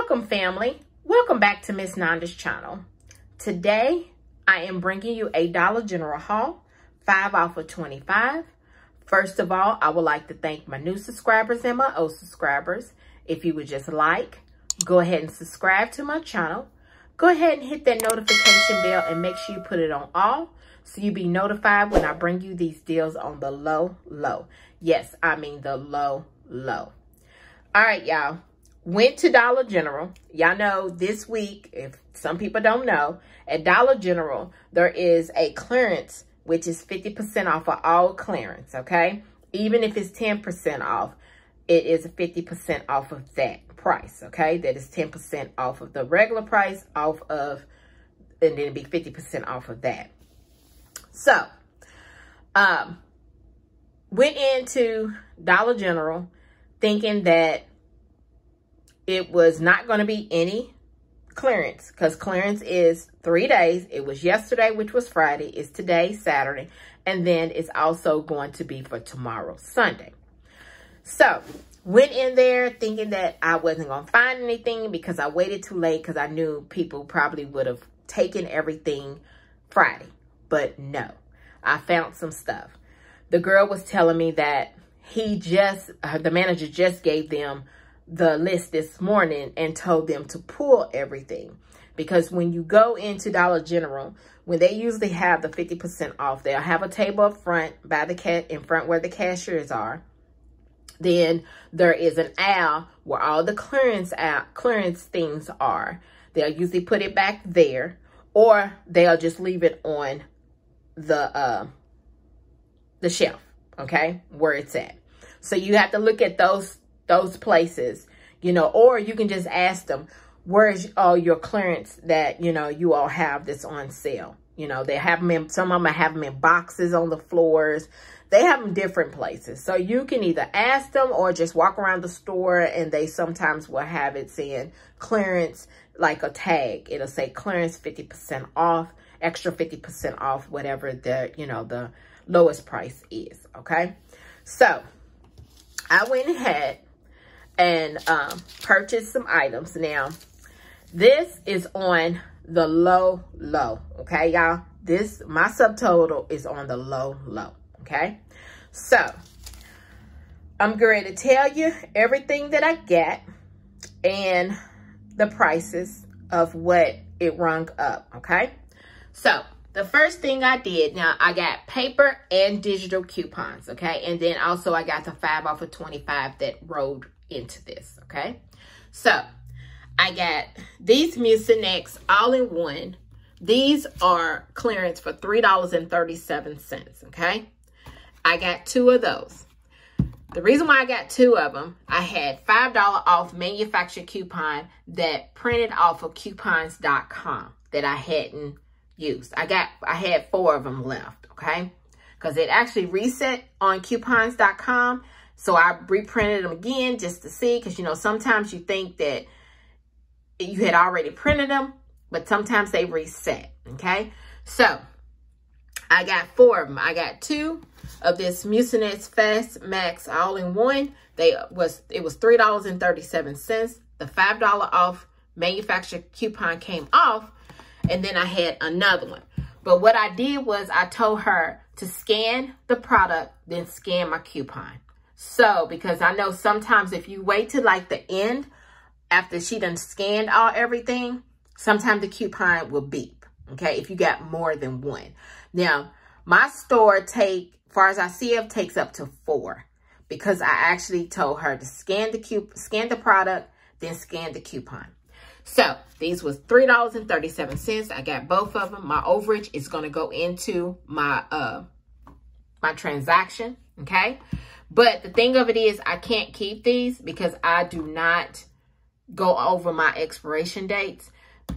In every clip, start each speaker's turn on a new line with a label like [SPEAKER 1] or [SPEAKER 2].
[SPEAKER 1] Welcome, family. Welcome back to Miss Nanda's channel. Today, I am bringing you a Dollar General haul, 5 off of 25. First of all, I would like to thank my new subscribers and my old subscribers. If you would just go ahead and subscribe to my channel. Go ahead and hit that notification bell and make sure you put it on all so you'll be notified when I bring you these deals on the low. Yes, I mean the low. All right, y'all. Went to Dollar General. Y'all know this week, if some people don't know, at Dollar General, there is a clearance, which is 50% off of all clearance, okay? Even if it's 10% off, it is 50% off of that price, okay? That is 10% off of the regular price, and then it'd be 50% off of that. So, went into Dollar General thinking that it was not going to be any clearance, because clearance is 3 days. It was yesterday, which was Friday. It's today, Saturday. And then it's also going to be for tomorrow, Sunday. So, went in there thinking that I wasn't going to find anything because I waited too late because I knew people probably would have taken everything Friday. But no, I found some stuff. The girl was telling me that the manager just gave them the list this morning and told them to pull everything, because when you go into Dollar General, when they usually have the 50% off, they'll have a table up front in front where the cashiers are. Then there is an aisle where all the clearance things are. They'll usually put it back there, or they'll just leave it on the shelf, okay, where it's at. So you have to look at those places, you know, or you can just ask them, where's all your clearance that, you know, you all have that's on sale. You know, they have them in, some of them have them in boxes on the floors. They have them different places. So you can either ask them or just walk around the store, and they sometimes will have it saying clearance, like a tag. It'll say clearance 50% off, extra 50% off, whatever the lowest price is, okay? So I went ahead and purchased some items. Now, this is on the low, okay, y'all? My subtotal is on the low, okay? So, I'm going to tell you everything that I got and the prices of what it rung up, okay? So, the first thing I did, now I got paper and digital coupons, okay? And then also I got the 5 off of 25 that rolled into this, okay? So, I got these Mucinex all-in-one. These are clearance for $3.37, okay? I got 2 of those. The reason why I got 2 of them, I had $5 off manufacturer coupon that printed off of coupons.com that I hadn't used. I had 4 of them left, okay? Because it actually reset on coupons.com. So I reprinted them again just to see, because, you know, sometimes you think that you had already printed them, but sometimes they reset, okay? So I got 4 of them. I got 2 of this Mucinex Fast Max all-in-one. It was $3.37. The $5 off manufacturer coupon came off, and then I had another one. But what I did was I told her to scan the product, then scan my coupon. So, because I know sometimes if you wait till like the end, after she done scanned everything, sometimes the coupon will beep, okay, if you got more than 1. Now, my store far as I see it, takes up to 4, because I actually told her to scan the product, then scan the coupon. So, these was $3.37. I got both of them. My overage is going to go into my my transaction, okay? But the thing of it is, I can't keep these because I do not go over my expiration dates.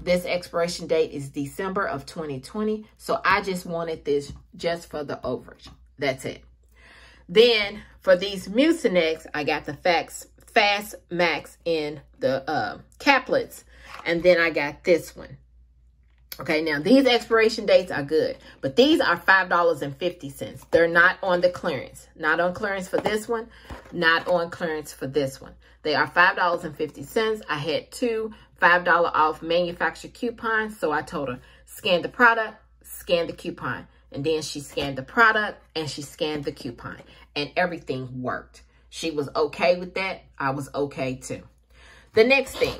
[SPEAKER 1] This expiration date is December of 2020. So, I just wanted this just for the overage. That's it. Then, for these Mucinex, I got the Fast Max in the caplets. And then I got this one. Okay, now these expiration dates are good, but these are $5.50. They're not on the clearance. Not on clearance for this one, not on clearance for this one. They are $5.50. I had two $5 off manufacturer coupons, so I told her, scan the product, scan the coupon. And then she scanned the product and she scanned the coupon, and everything worked. She was okay with that. I was okay too. The next thing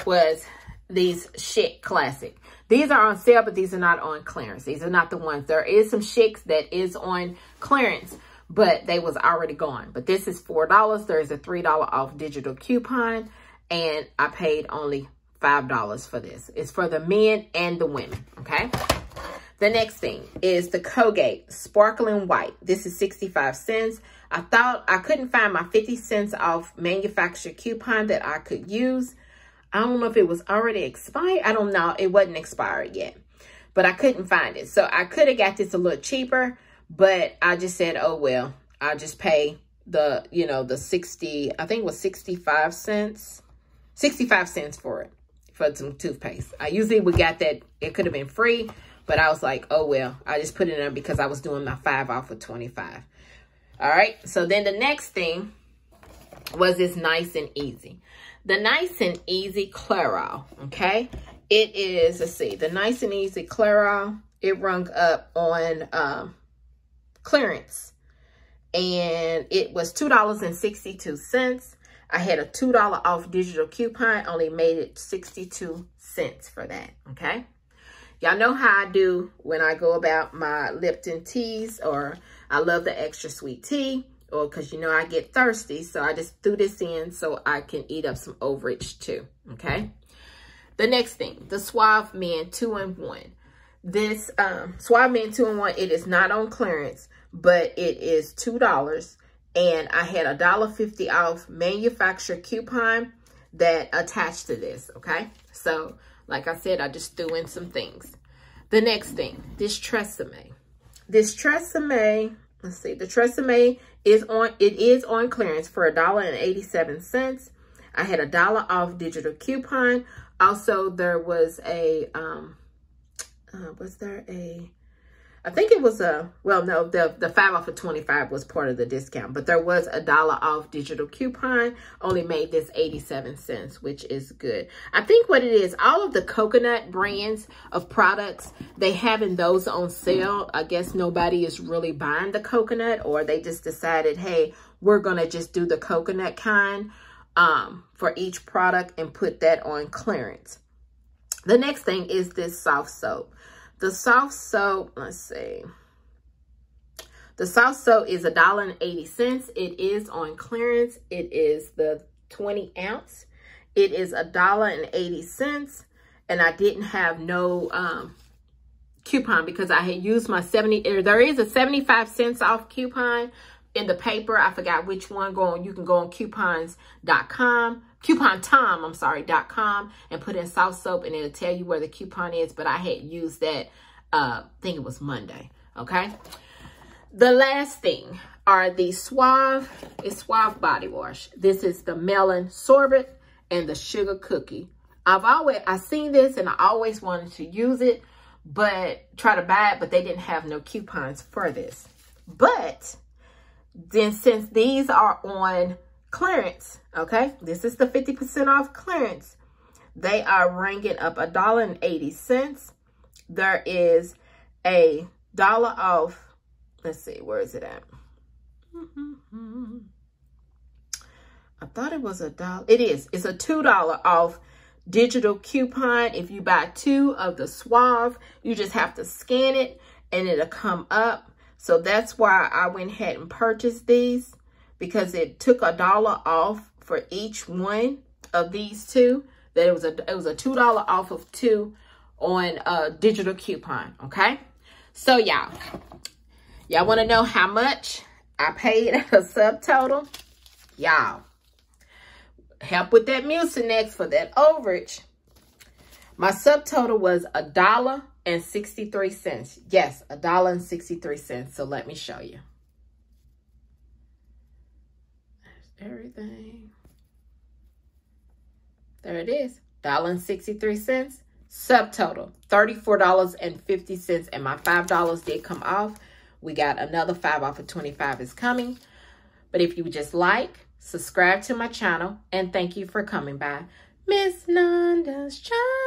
[SPEAKER 1] was these Chic Classic. These are on sale, but these are not on clearance. These are not the ones. There is some Chics that is on clearance, but they was already gone. But this is $4. There is a $3 off digital coupon, and I paid only $5 for this. It's for the men and the women, okay? The next thing is the Colgate Sparkling White. This is 65 cents. I thought I couldn't find my 50 cents off manufacturer coupon that I could use. I don't know if it was already expired. I don't know. It wasn't expired yet, but I couldn't find it. So I could have got this a little cheaper, but I just said, oh, well, I'll just pay the, you know, the 60, I think it was 65 cents, 65 cents for it, for some toothpaste. I usually would got that. It could have been free, but I was like, oh, well, I just put it in there because I was doing my 5 off of 25. All right. So then the next thing was this Nice and Easy. The Nice and Easy Clairol, okay? It is, let's see, the Nice and Easy Clairol, it rung up on clearance. And it was $2.62. I had a $2 off digital coupon, only made it 62 cents for that, okay? Y'all know how I do when I go about my Lipton teas, or I love the extra sweet tea. Or because, you know, I get thirsty. So I just threw this in so I can eat up some overage too. Okay. The next thing, the Suave Men 2-in-1. This Suave Men 2-in-1, it is not on clearance, but it is $2. And I had a $1.50 off manufacturer coupon that attached to this. Okay. So like I said, I just threw in some things. The next thing, this Tresemme. This Tresemme, let's see, the Tresemme is on clearance for $1.87. I had a $1 off digital coupon. Also, there was a I think it was well, no, the 5 off of 25 was part of the discount, but there was a $1 off digital coupon. Only made this 87 cents, which is good. I think what it is, all of the coconut brands of products, they having those on sale. I guess nobody is really buying the coconut, or they just decided, hey, we're going to just do the coconut kind for each product and put that on clearance. The next thing is this soft soap. The soft soap, let's see. The soft soap is $1.80. It is on clearance. It is the 20 ounce. It is $1.80. And I didn't have no coupon because I had used my 70. There is a 75 cents off coupon in the paper. I forgot which one. You can go on coupons.com. CouponTime.com and put in soft soap, and it'll tell you where the coupon is. But I had used that, I think it was Monday. Okay. The last thing are the Suave body wash. This is the melon sorbet and the sugar cookie. I seen this and I always wanted to use it, but try to buy it, but they didn't have no coupons for this. But then since these are on clearance, okay, this is the 50% off clearance, they are ringing up $1.80. There is a $1 off. Let's see, where is it at? I thought it was $1. It is. It's a $2 off digital coupon. If you buy 2 of the Suave, you just have to scan it and it'll come up. So that's why I went ahead and purchased these, because it took $1 off for each one of these 2. That it was a $2 off of 2 on a digital coupon. Okay. So y'all want to know how much I paid a subtotal? Y'all, help with that Mucinex for that overage. My subtotal was $1.63. Yes, $1.63. So let me show you. There's everything. There it is. $1.63. Subtotal, $34.50, and my $5 did come off. We got another 5 off of 25 is coming. But if you would just like, subscribe to my channel, and thank you for coming by. Miss Nanda's Channel.